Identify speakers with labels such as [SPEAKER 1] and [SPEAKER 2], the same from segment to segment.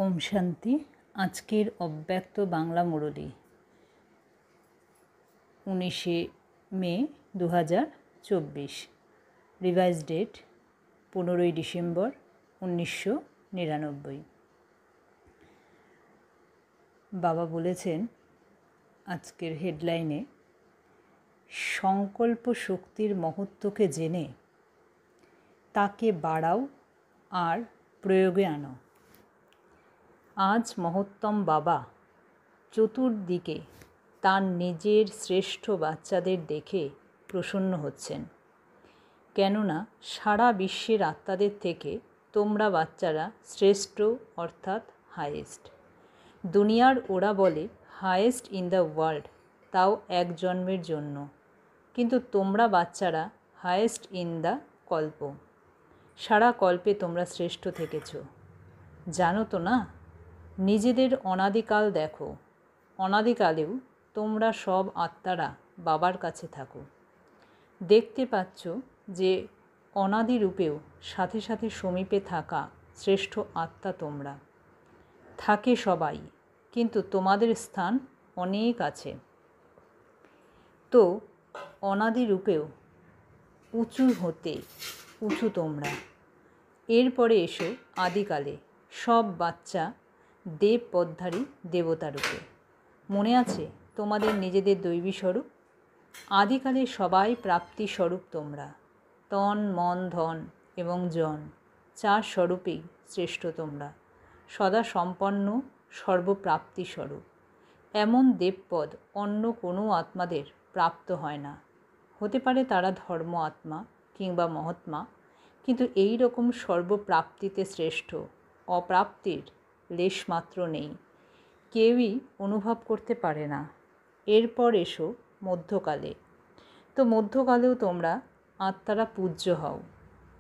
[SPEAKER 1] ওম শান্তি। আজকের অব্যক্ত বাংলা মুরলী 19শে মে 2024। রিভাইজ ডেট 15ই ডিসেম্বর 1999। বাবা বলেছেন আজকের হেডলাইনে, সংকল্প শক্তির মহত্বকে জেনে তাকে বাড়াও আর প্রয়োগে আনো। আজ মহত্তম বাবা চতুর্দিকে তার নিজের শ্রেষ্ঠ বাচ্চাদের দেখে প্রসন্ন হচ্ছেন, কেননা সারা বিশ্বের আত্মাদের থেকে তোমরা বাচ্চারা শ্রেষ্ঠ, অর্থাৎ হায়েস্ট। দুনিয়ার ওরা বলে হায়েস্ট ইন দ্য ওয়ার্ল্ড, তাও এক জন্মের জন্য, কিন্তু তোমরা বাচ্চারা হায়েস্ট ইন দ্য কল্প। সারা কল্পে তোমরা শ্রেষ্ঠ থেকেছ, জানো তো না? নিজেদের অনাদিকাল দেখো, অনাদিকালেও তোমরা সব আত্মারা বাবার কাছে থাকো। দেখতে পাচ্ছ যে অনাদিরূপেও সাথে সাথে সমীপে থাকা শ্রেষ্ঠ আত্মা তোমরা। থাকে সবাই, কিন্তু তোমাদের স্থান অনেক আছে। তো অনাদিরূপেও উঁচু হতে উঁচু তোমরা। এরপরে এসো আদিকালে, সব বাচ্চা দেব পদধারী দেবতারূপে। মনে আছে তোমাদের নিজেদের দৈবী স্বরূপ? আদিকালে সবাই প্রাপ্তি স্বরূপ তোমরা। তন, মন, ধন এবং জন, চার স্বরূপেই শ্রেষ্ঠ তোমরা, সদা সম্পন্ন সর্বপ্রাপ্তি স্বরূপ। এমন দেবপদ অন্য কোনো আত্মাদের প্রাপ্ত হয় না। হতে পারে তারা ধর্ম আত্মা কিংবা মহাত্মা, কিন্তু এই রকম সর্বপ্রাপ্তিতে শ্রেষ্ঠ অপ্রাপ্তির লেশমাত্র নেই, কেউই অনুভব করতে পারে না। এরপর এসো মধ্যকালে। তো মধ্যকালেও তোমরা আত্মারা পূজ্য হও,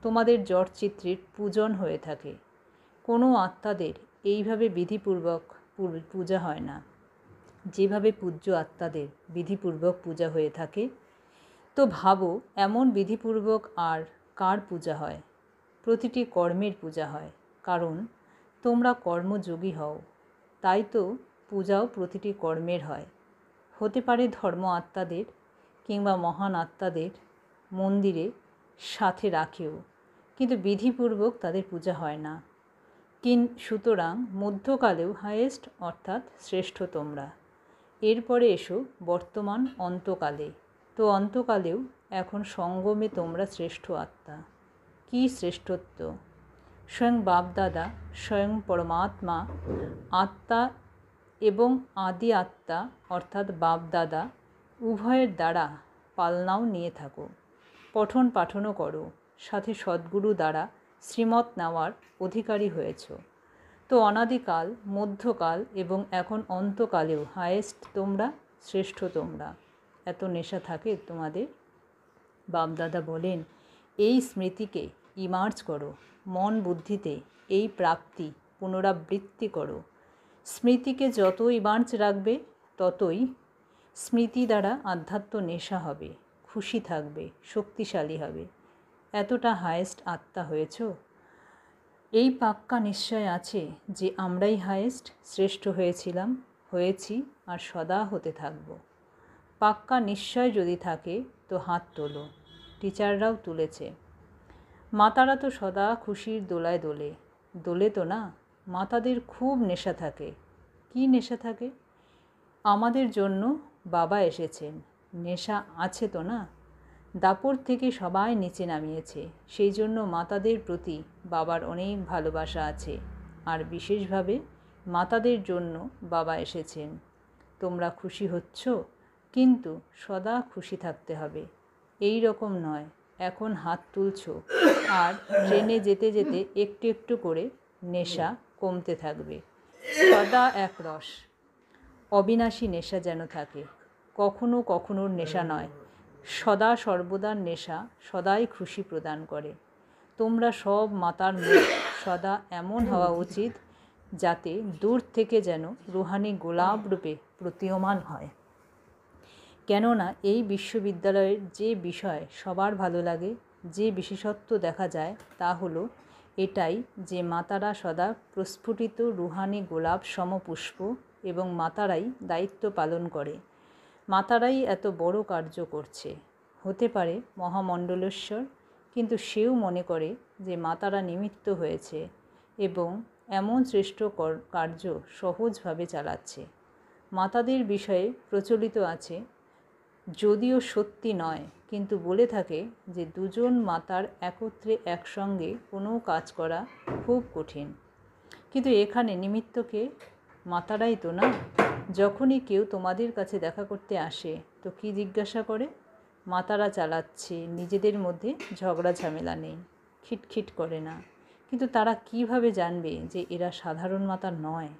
[SPEAKER 1] তোমাদের জড়চিত্রের পূজন হয়ে থাকে। কোনো আত্মাদের এইভাবে বিধিপূর্বক পূজা হয় না, যেভাবে পূজ্য আত্মাদের বিধিপূর্বক পূজা হয়ে থাকে। তো ভাবো, এমন বিধিপূর্বক আর কার পূজা হয়? প্রতিটি কর্মের পূজা হয়, কারণ তোমরা কর্মযোগী হও, তাই তো পূজাও প্রতিটি কর্মের হয়। হতে পারে ধর্ম আত্মাদের কিংবা মহান আত্মাদের মন্দিরে সাথে রাখেও, কিন্তু বিধিপূর্বক তাদের পূজা হয় না। সুতরাং মধ্যকালেও হায়েস্ট, অর্থাৎ শ্রেষ্ঠ তোমরা। এরপরে এসো বর্তমান অন্তকালে। তো অন্তকালেও এখন সঙ্গমে তোমরা শ্রেষ্ঠ আত্মা। কী শ্রেষ্ঠত্ব! স্বয়ং বাপদাদা, স্বয়ং পরমাত্মা আত্মা এবং আদি আত্মা অর্থাৎ বাপদাদা উভয়ের দ্বারা পালনাও নিয়ে থাকো, পঠন পাঠনও করো, সাথে সদ্গুরু দ্বারা শ্রীমত নেওয়ার অধিকারী হয়েছ। তো অনাদিকাল, মধ্যকাল এবং এখন অন্তকালেও হায়েস্ট তোমরা, শ্রেষ্ঠ তোমরা। এত নেশা থাকে তোমাদের। বাপদাদা বলেন, এই স্মৃতিকে ইমার্জ করো, মন বুদ্ধিতে এই প্রাপ্তি পুনরাবৃত্তি করো। স্মৃতিকে যত ইমার্জ রাখবে, ততই স্মৃতি দ্বারা আধ্যাত্ম নেশা হবে, খুশি থাকবে, শক্তিশালী হবে। এতটা হায়েস্ট আত্মা হয়েছ। এই পাক্কা নিশ্চয় আছে যে আমরাই হায়েস্ট, শ্রেষ্ঠ হয়েছিলাম, হয়েছি আর সদা হতে থাকব। পাক্কা নিশ্চয় যদি থাকে তো হাত তোলো। টিচাররাও তুলেছে। মাতারা তো সদা খুশির দোলায় দোলে। দোলে তো না, মাতাদের খুব নেশা থাকে। কি নেশা থাকে? আমাদের জন্য বাবা এসেছেন, নেশা আছে তো না? দাপর থেকে সবাই নিচে নামিয়েছে, সেই জন্য মাতাদের প্রতি বাবার অনেক ভালোবাসা আছে। আর বিশেষভাবে মাতাদের জন্য বাবা এসেছেন। তোমরা খুশি হচ্ছ, কিন্তু সদা খুশি থাকতে হবে। এই রকম নয় এখন হাত তুলছ আর ট্রেনে যেতে যেতে একটু একটু করে নেশা কমতে থাকবে। সদা এক রস, অবিনাশী নেশা যেন থাকে, কখনো কখনোর নেশা নয়, সদা সর্বদার নেশা সদাই খুশি প্রদান করে। তোমরা সব মাতার মুখ সদা এমন হওয়া উচিত যাতে দূর থেকে যেন রুহানি গোলাপ রূপে প্রতীয়মান হয়। কেননা এই বিশ্ববিদ্যালয়ের যে বিষয় সবার ভালো লাগে, যে বিশেষত্ব দেখা যায়, তা হলো এটাই যে মাতারা সদা প্রস্ফুটিত রুহানি গোলাপ সমপুষ্প এবং মাতারাই দায়িত্ব পালন করে। মাতারাই এত বড় কার্য করছে। হতে পারে মহামণ্ডলেশ্বর, কিন্তু সেও মনে করে যে মাতারা নিমিত্ত হয়েছে এবং এমন শ্রেষ্ঠ কার্য সহজভাবে চালাচ্ছে। মাতাদের বিষয়ে প্রচলিত আছে, যদিও সত্যি নয়, কিন্তু বলে থাকে যে দুজন মাতার একত্রে একসঙ্গে কোনো কাজ করা খুব কঠিন। কিন্তু এখানে নিমিত্তকে মাতারাই তো না। যখনই কেউ তোমাদের কাছে দেখা করতে আসে তো কি জিজ্ঞাসা করে? মাতারা চালাচ্ছে, নিজেদের মধ্যে ঝগড়া ঝামেলা নেই, খিটখিট করে না। কিন্তু তারা কিভাবে জানবে যে এরা সাধারণ মাতা নয়?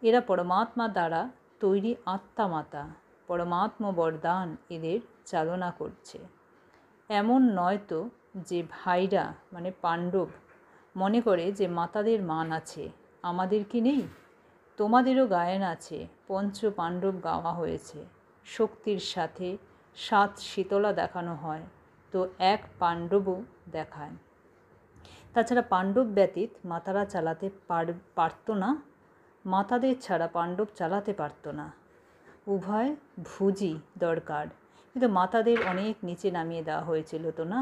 [SPEAKER 1] এরা পরমাত্মা দ্বারা তৈরি আত্মা মাতা। পরমাত্ম বরদান এদের চালনা করছে। এমন নয় তো যে ভাইরা মানে পাণ্ডব মনে করে যে মাতাদের মান আছে, আমাদের কি নেই? তোমাদেরও গায়ন আছে, পঞ্চ পাণ্ডব গাওয়া হয়েছে। শক্তির সাথে 7 শীতলা দেখানো হয়, তো এক পাণ্ডবও দেখায়। তাছাড়া পাণ্ডব ব্যতীত মাতারা চালাতে পারত না, মাতাদের ছাড়া পাণ্ডব চালাতে পারত না। উভয় ভুজই দরকার, কিন্তু মাতাদের অনেক নিচে নামিয়ে দেওয়া হয়েছিল তো না।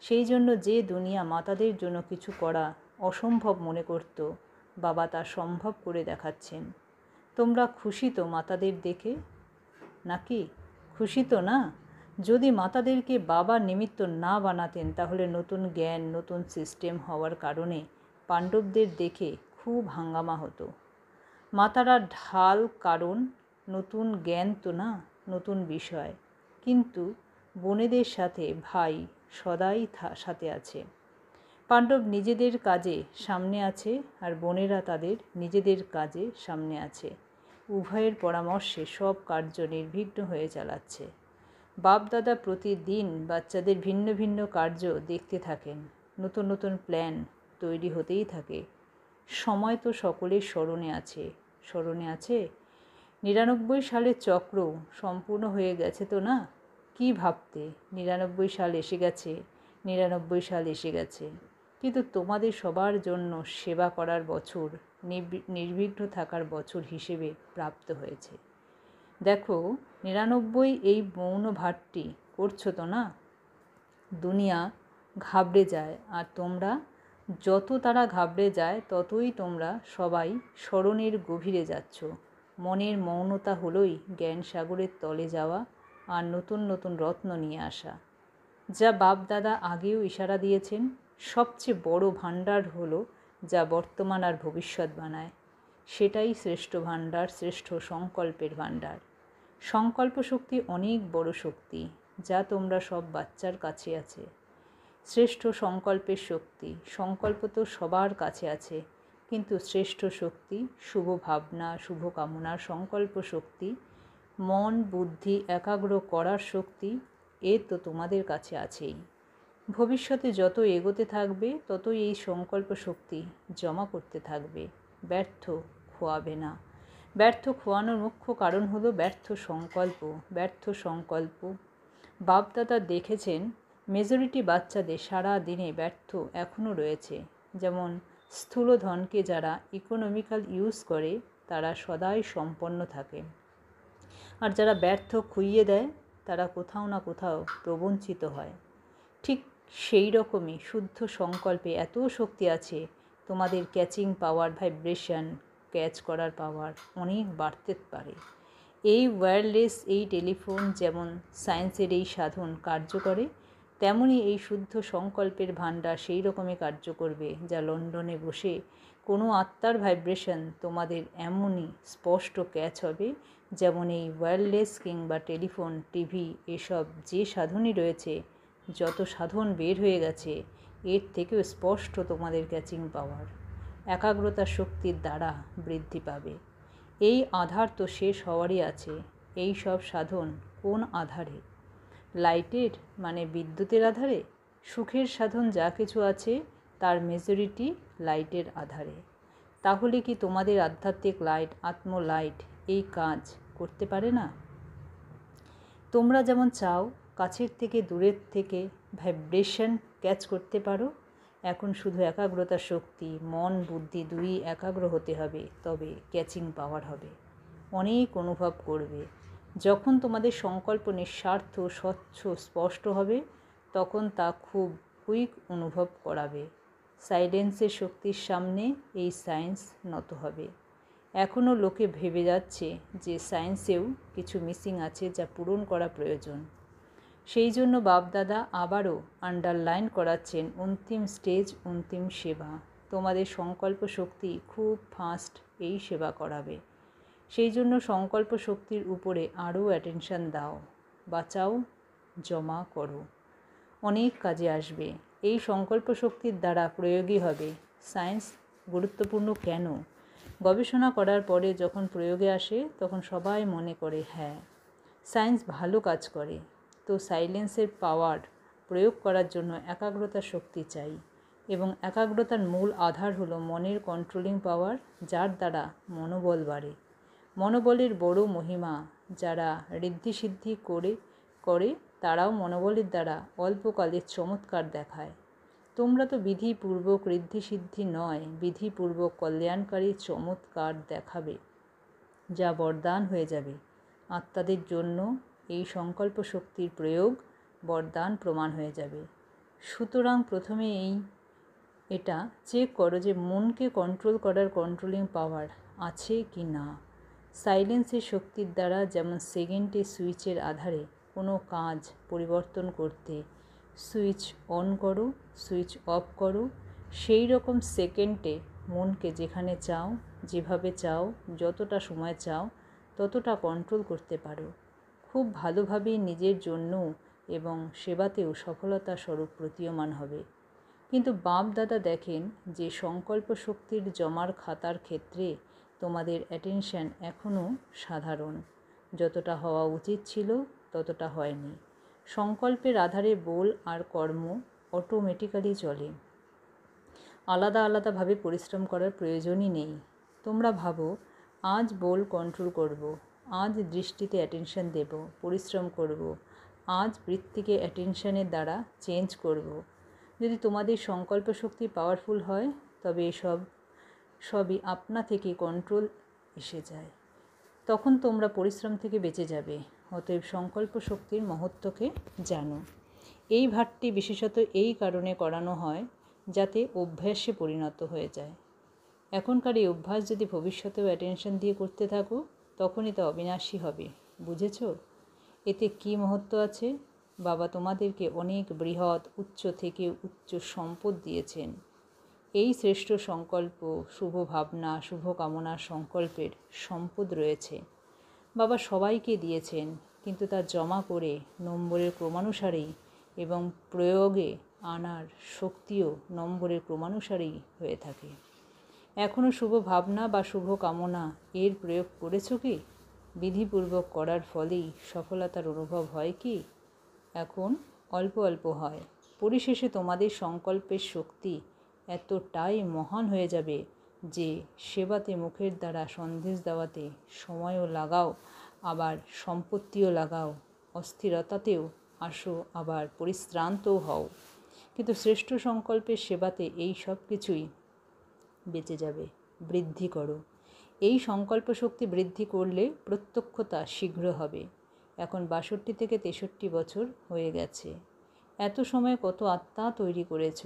[SPEAKER 1] সেই জন্য যে দুনিয়া মাতাদের জন্য কিছু করা অসম্ভব মনে করত, বাবা তা সম্ভব করে দেখাচ্ছেন। তোমরা খুশি তো মাতাদের দেখে? নাকি খুশি তো না? যদি মাতাদেরকে বাবা নিমিত্ত না বানাতেন তাহলে নতুন জ্ঞান, নতুন সিস্টেম হওয়ার কারণে পাণ্ডবদের দেখে খুব হাঙ্গামা হতো। মাতারা ঢাল, কারণ নতুন জ্ঞান তো না, নতুন বিষয়। কিন্তু বোনেদের সাথে ভাই সদাই সাথে আছে। পাণ্ডব নিজেদের কাজে সামনে আছে আর বোনেরা তাদের নিজেদের কাজে সামনে আছে। উভয়ের পরামর্শে সব কার্য নির্বিঘ্ন হয়ে চালাচ্ছে। বাপদাদা প্রতিদিন বাচ্চাদের ভিন্ন ভিন্ন কার্য দেখতে থাকেন। নতুন নতুন প্ল্যান তৈরি হতেই থাকে। সময় তো সকলের স্মরণে আছে। স্মরণে আছে 99 সালের চক্র সম্পূর্ণ হয়ে গেছে তো না? কি ভাবতে 99 সাল এসে গেছে, 99 সাল এসে গেছে। কিন্তু তোমাদের সবার জন্য সেবা করার বছর, নির্বিঘ্ন থাকার বছর হিসেবে প্রাপ্ত হয়েছে। দেখো 99 এই মৌন ভাটটি করছো তো না? দুনিয়া ঘাবড়ে যায়, আর তোমরা যত তারা ঘাবড়ে যায় ততই তোমরা সবাই স্মরণের গভীরে যাচ্ছ। মনের মৌনতা হলোই জ্ঞান সাগরের তলে যাওয়া আর নতুন নতুন রত্ন নিয়ে আসা। যা বাপ দাদা আগেও ইশারা দিয়েছেন, সবচেয়ে বড় ভাণ্ডার হলো যা বর্তমান আর ভবিষ্যৎ বানায়। সেটাই শ্রেষ্ঠ ভাণ্ডার, শ্রেষ্ঠ সংকল্পের ভাণ্ডার। সংকল্প শক্তি অনেক বড় শক্তি, যা তোমরা সব বাচ্চার কাছে আছে। শ্রেষ্ঠ সংকল্পের শক্তি, সংকল্প তো সবার কাছে আছে, কিন্তু শ্রেষ্ঠ শক্তি শুভ ভাবনা, শুভ কামনার সংকল্প শক্তি, মন বুদ্ধি একাগ্র করার শক্তি, এ তো তোমাদের কাছে আছেই। ভবিষ্যতে যত এগোতে থাকবে ততই এই সংকল্প শক্তি জমা করতে থাকবে। ব্যর্থ খোয়াবে না। ব্যর্থ খোয়ানোর মুখ্য কারণ হলো ব্যর্থ সংকল্প। ব্যর্থ সংকল্প বাপদাদা দেখেছেন মেজরিটি বাচ্চাদের সারা দিনে ব্যর্থ এখনও রয়েছে। যেমন স্থূলধনকে যারা ইকোনমিক্যাল ইউজ করে তারা সদাই সম্পন্ন থাকে, আর যারা ব্যর্থ খুইয়ে দেয় তারা কোথাও না কোথাও প্রবঞ্চিত হয়। ঠিক সেই রকমই শুদ্ধ সংকল্পে এত শক্তি আছে, তোমাদের ক্যাচিং পাওয়ার, ভাইব্রেশন ক্যাচ করার পাওয়ার অনেক বাড়তে পারে। এই ওয়্যারলেস, এই টেলিফোন যেমন সায়েন্সের এই সাধন কার্য করে, তেমনই এই শুদ্ধ সংকল্পের ভাণ্ডার সেই রকমই কার্য করবে, যা লন্ডনে বসে কোনো আত্মার ভাইব্রেশন তোমাদের এমনই স্পষ্ট ক্যাচ হবে যেমন এই ওয়্যারলেস কিংবা টেলিফোন, টিভি এসব যে সাধনই রয়েছে, যত সাধন বের হয়ে গেছে এর থেকেও স্পষ্ট তোমাদের ক্যাচিং পাওয়ার, একাগ্রতা শক্তির দ্বারা বৃদ্ধি পাবে। এই আধার তো শেষ হওয়ারই আছে। এই সব সাধন কোন আধারে? লাইটের মানে বিদ্যুতের আধারে? সুখের সাধন যা কিছু আছে তার মেজরিটি লাইটের আধারে। তাহলে কি তোমাদের আধ্যাত্মিক লাইট, আত্ম লাইট এই কাজ করতে পারে না? তোমরা যেমন চাও কাছের থেকে দূরের থেকে ভাইব্রেশন ক্যাচ করতে পারো, এখন শুধু একাগ্রতার শক্তি, মন বুদ্ধি দুই একাগ্র হতে হবে, তবে ক্যাচিং পাওয়ার হবে। অনেক অনুভব করবে। যখন তোমাদের সংকল্প নিঃস্বার্থ, স্বচ্ছ, স্পষ্ট হবে, তখন তা খুব কুইক অনুভব করাবে। সাইলেন্সের শক্তির সামনে এই সায়েন্স নত হবে। এখনও লোকে ভেবে যাচ্ছে যে সায়েন্সেও কিছু মিসিং আছে, যা পূরণ করা প্রয়োজন। সেই জন্য বাপদাদা আবারও আন্ডারলাইন করাচ্ছেন অন্তিম স্টেজ, অন্তিম সেবা। তোমাদের সংকল্প শক্তি খুব ফাস্ট এই সেবা করাবে। সেই জন্য সংকল্প শক্তির উপরে আরও অ্যাটেনশান দাও, বাঁচাও, জমা করো। অনেক কাজে আসবে। এই সংকল্প শক্তির দ্বারা প্রয়োগী হবে। সায়েন্স গুরুত্বপূর্ণ কেন? গবেষণা করার পরে যখন প্রয়োগে আসে, তখন সবাই মনে করে হ্যাঁ, সায়েন্স ভালো কাজ করে। তো সাইলেন্সের পাওয়ার প্রয়োগ করার জন্য একাগ্রতার শক্তি চাই, এবং একাগ্রতার মূল আধার হলো মনের কন্ট্রোলিং পাওয়ার, যার দ্বারা মনোবল বাড়ে। মনোবলের বড় মহিমা যারা ঋদ্ধি সিদ্ধি করে তারাও মনোবলের দ্বারা অল্পকালের চমৎকার দেখায়। তোমরা তো বিধিপূর্বক ঋদ্ধি সিদ্ধি নয়, বিধিপূর্বক কল্যাণকারী চমৎকার দেখাবে, যা বরদান হয়ে যাবে। আত্মাদের জন্য এই সংকল্প শক্তির প্রয়োগ বরদান প্রমাণ হয়ে যাবে। সুতরাং প্রথমে এটা চেক করো যে মনকে কন্ট্রোল করার কন্ট্রোলিং পাওয়ার আছে কি না। সাইলেন্সের শক্তির দ্বারা যেমন সেকেন্ডে সুইচের আধারে কোনো কাজ পরিবর্তন করতে সুইচ অন করো, সুইচ অফ করো, সেই রকম সেকেন্ডে মনকে যেখানে চাও, যেভাবে চাও, যতটা সময় চাও, ততটা কন্ট্রোল করতে পারো। খুব ভালোভাবেই নিজের জন্য এবং সেবাতেও সফলতা স্বরূপ প্রতীয়মান হবে। কিন্তু বাপ দাদা দেখেন যে সংকল্প শক্তির জমার খাতার ক্ষেত্রে তোমাদের অ্যাটেনশন এখনও সাধারণ। যতটা হওয়া উচিত ছিল ততটা হয়নি। সংকল্পের আধারে বল আর কর্ম অটোমেটিক্যালি চলে। আলাদা আলাদাভাবে পরিশ্রম করার প্রয়োজনই নেই। তোমরা ভাবো, আজ বল কন্ট্রোল করব, আজ দৃষ্টিতে অ্যাটেনশন দেব, পরিশ্রম করব, আজ বৃত্তিকে অ্যাটেনশনের দ্বারা চেঞ্জ করব। যদি তোমাদের সংকল্প শক্তি পাওয়ারফুল হয়, তবে সবই আপনা থেকে কন্ট্রোল এসে যায়। তখন তোমরা পরিশ্রম থেকে বেঁচে যাবে। অতএব সংকল্প শক্তির মহত্বকে জানো। এই ভাটটি বিশেষত এই কারণে করানো হয় যাতে অভ্যাসে পরিণত হয়ে যায়। এখনকার এই অভ্যাস যদি ভবিষ্যতেও অ্যাটেনশন দিয়ে করতে থাকো, তখনই তা অবিনাশী হবে। বুঝেছ? এতে কী মহত্ব আছে? বাবা তোমাদেরকে অনেক বৃহৎ, উচ্চ থেকে উচ্চ সম্পদ দিয়েছেন। এই শ্রেষ্ঠ সংকল্প, শুভ ভাবনা, শুভ কামনার সংকল্পের সম্পদ রয়েছে। বাবা সবাইকে দিয়েছেন, কিন্তু তা জমা করে নম্বরের ক্রমানুসারেই এবং প্রয়োগে আনার শক্তিও নম্বরের ক্রমানুসারেই হয়ে থাকে। এখনও শুভ ভাবনা বা শুভ কামনা এর প্রয়োগ করেছো কি? বিধিপূর্বক করার ফলেই সফলতার অনুভব হয় কি? এখন অল্প অল্প হয়। পরিশেষে তোমাদের সংকল্পের শক্তি এতটাই মহান হয়ে যাবে যে সেবাতে মুখের দ্বারা সন্দেশ দেওয়াতে সময়ও লাগাও, আবার সম্পত্তিও লাগাও, অস্থিরতাতেও আসো, আবার পরিশ্রান্তও হও। কিন্তু শ্রেষ্ঠ সংকল্পের সেবাতে এই সব কিছুই বেঁচে যাবে। বৃদ্ধি করো। এই সংকল্প শক্তি বৃদ্ধি করলে প্রত্যক্ষতা শীঘ্র হবে। এখন 62 থেকে 63 বছর হয়ে গেছে। এত সময় কত আত্মা তৈরি করেছ?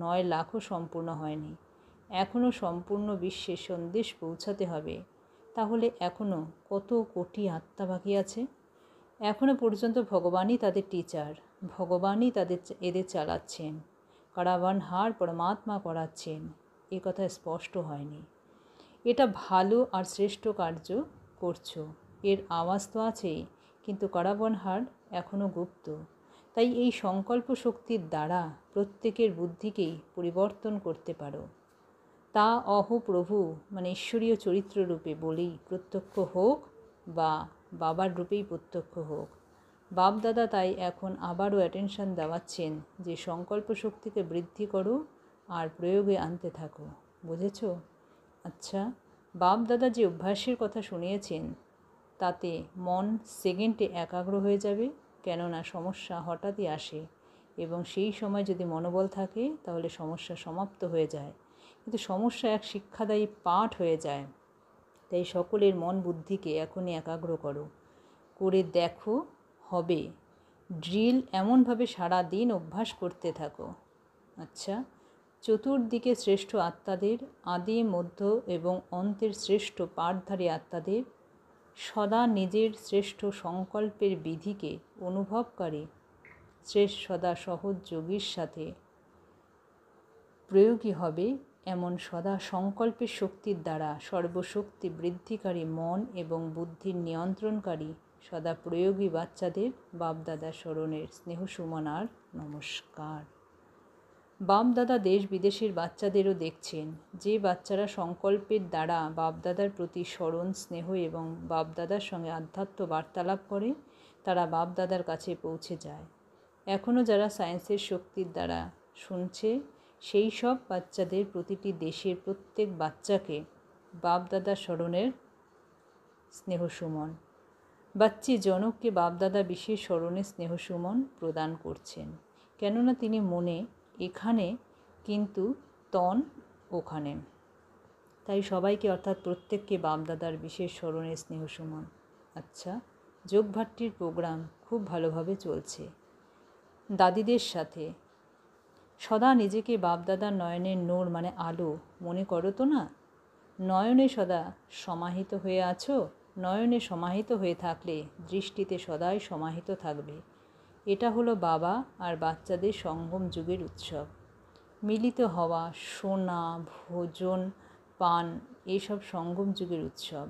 [SPEAKER 1] 9 লাখও সম্পূর্ণ হয়নি। এখনও সম্পূর্ণ বিশ্বে সন্দেশ পৌঁছাতে হবে। তাহলে এখনও কত কোটি আত্মা বাকি আছে? এখনও পর্যন্ত ভগবানই তাদের টিচার, ভগবানই এদের চালাচ্ছেন। কারাবান হার পরমাত্মা করাচ্ছেন, এ কথা স্পষ্ট হয়নি। এটা ভালো আর শ্রেষ্ঠ কার্য করছো, এর আওয়াজ তো আছেই, কিন্তু কারাবান হার এখনও গুপ্ত। তাই এই সংকল্প শক্তির দ্বারা প্রত্যেকের বুদ্ধিকেই পরিবর্তন করতে পারো। তা প্রভু মানে ঈশ্বরীয় চরিত্র রূপে বলেই প্রত্যক্ষ হোক বা বাবার রূপেই প্রত্যক্ষ হোক। বাপদাদা তাই এখন আবারও অ্যাটেনশন দেওয়াচ্ছেন যে সংকল্প শক্তিকে বৃদ্ধি করো আর প্রয়োগে আনতে থাকো। বুঝেছ? আচ্ছা, বাপদাদা যে অভ্যাসের কথা শুনিয়েছেন তাতে মন সেকেন্ডে একাগ্র হয়ে যাবে, কেননা সমস্যা হঠাৎই আসে এবং সেই সময় যদি মনোবল থাকে তাহলে সমস্যা সমাপ্ত হয়ে যায়, কিন্তু সমস্যা এক শিক্ষাদায়ী পাঠ হয়ে যায়। তাই সকলের মন বুদ্ধিকে এখনই একাগ্র করো, করে দেখো হবে। ড্রিল এমনভাবে সারা দিন অভ্যাস করতে থাকো। আচ্ছা, চতুর্দিকে শ্রেষ্ঠ আত্মাদের, আদি মধ্য এবং অন্তের শ্রেষ্ঠ পাঠধারী আত্মাদের, সদা নিজের শ্রেষ্ঠ সংকল্পের বিধিকে অনুভবকারী সদা সহজ যোগীর সাথে প্রয়োগী হবে এমন সদা সংকল্পের শক্তির দ্বারা সর্বশক্তি বৃদ্ধিকারী মন এবং বুদ্ধির নিয়ন্ত্রণকারী সদা প্রয়োগী বাচ্চাদের বাপদাদা স্মরণের স্নেহ সুমন আর নমস্কার। বাপদাদা দেশ বিদেশের বাচ্চাদেরও দেখছেন, যে বাচ্চারা সংকল্পের দ্বারা বাপদাদার প্রতি স্মরণ, স্নেহ এবং বাপদাদার সঙ্গে আধ্যাত্ম বার্তালাপ করে, তারা বাপদাদার কাছে পৌঁছে যায়। এখনও যারা সায়েন্সের শক্তির দ্বারা শুনছে, সেই সব বাচ্চাদের প্রতিটি দেশের প্রত্যেক বাচ্চাকে বাপদাদা স্মরণের স্নেহ সুমন। বাচ্চি জনককে বাপদাদা বিশেষ স্মরণে স্নেহ সুমন প্রদান করছেন, কেননা তিনি মনে এখানে কিন্তু তন ওখানে। তাই সবাইকে অর্থাৎ প্রত্যেককে বাপদাদার বিশেষ স্মরণে স্নেহ সুমন। আচ্ছা, যোগভাট্টির প্রোগ্রাম খুব ভালোভাবে চলছে। দাদিদের সাথে সদা নিজেকে বাপদাদার নয়নের নূর মানে আলো মনে করো তো না? নয়নে সদা সমাহিত হয়ে আছো? নয়নে সমাহিত হয়ে থাকলে দৃষ্টিতে সদাই সমাহিত থাকবে। এটা হলো বাবা আর বাচ্চাদের সঙ্গম যুগের উৎসব। মিলিত হওয়া, শোনা, ভোজন, পান, এইসব সঙ্গম যুগের উৎসব।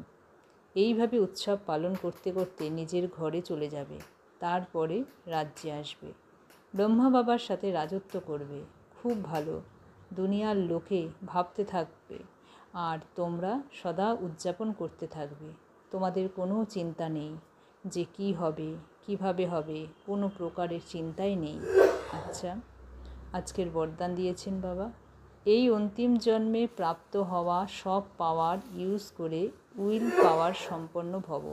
[SPEAKER 1] এইভাবে উৎসব পালন করতে করতে নিজের ঘরে চলে যাবে, তারপরে রাজ্যে আসবে, ব্রহ্মা বাবার সাথে রাজত্ব করবে। খুব ভালো, দুনিয়ার লোকে ভাবতে থাকবে আর তোমরা সদা উদযাপন করতে থাকবে। তোমাদের কোনো চিন্তা নেই যে কি হবে, কিভাবে হবে, কোনো প্রকারের চিন্তাই নেই। আচ্ছা, আজকের বরদান দিয়েছেন বাবা, এই অন্তিম জন্মে প্রাপ্ত হওয়া সব পাওয়ার ইউজ করে উইল পাওয়ার সম্পন্ন ভব।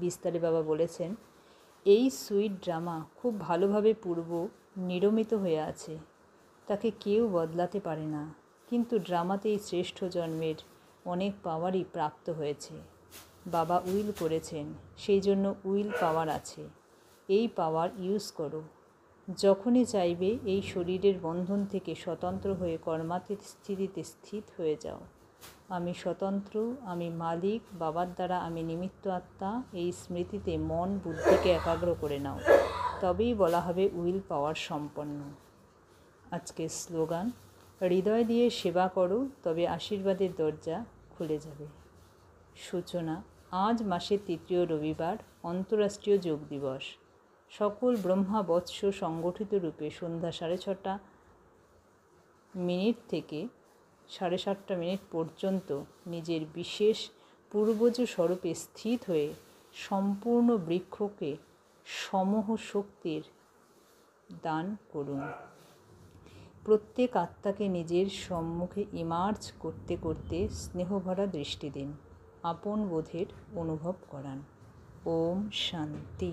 [SPEAKER 1] বিস্তারে বাবা বলেছেন, এই সুইট ড্রামা খুব ভালোভাবে পূর্ব নিরমিত হয়ে আছে, তাকে কেউ বদলাতে পারে না, কিন্তু ড্রামাতে এই শ্রেষ্ঠ জন্মের অনেক পাওয়ারই প্রাপ্ত হয়েছে। বাবা উইল করেছেন, সেই জন্য উইল পাওয়ার আছে। এই পাওয়ার ইউজ করো। যখনই চাইবে এই শরীরের বন্ধন থেকে স্বতন্ত্র হয়ে কর্মাতীত স্থিতিতে স্থিত হয়ে যাও। আমি স্বতন্ত্র, আমি মালিক, বাবার দ্বারা আমি নিমিত্ত আত্মা, এই স্মৃতিতে মন বুদ্ধিকে একাগ্র করে নাও, তবেই বলা হবে উইল পাওয়ার সম্পন্ন। আজকের স্লোগান, হৃদয় দিয়ে সেবা করো, তবে আশীর্বাদের দরজা খুলে যাবে। সূচনা, আজ মাসের 3য় রবিবার, অন্তর্রাষ্ট্রীয় যোগ দিবস। সকল ব্রহ্মা বৎস সংগঠিত রূপে সন্ধ্যা 6:30 থেকে 7:30 পর্যন্ত নিজের বিশেষ পূর্বজ স্বরূপে স্থিত হয়ে সম্পূর্ণ বৃক্ষকে সমূহ শক্তির দান করুন। প্রত্যেক আত্মাকে নিজের সম্মুখে ইমার্জ করতে করতে স্নেহভরা দৃষ্টি দিন, আপন বোধের অনুভব করান। ওম শান্তি।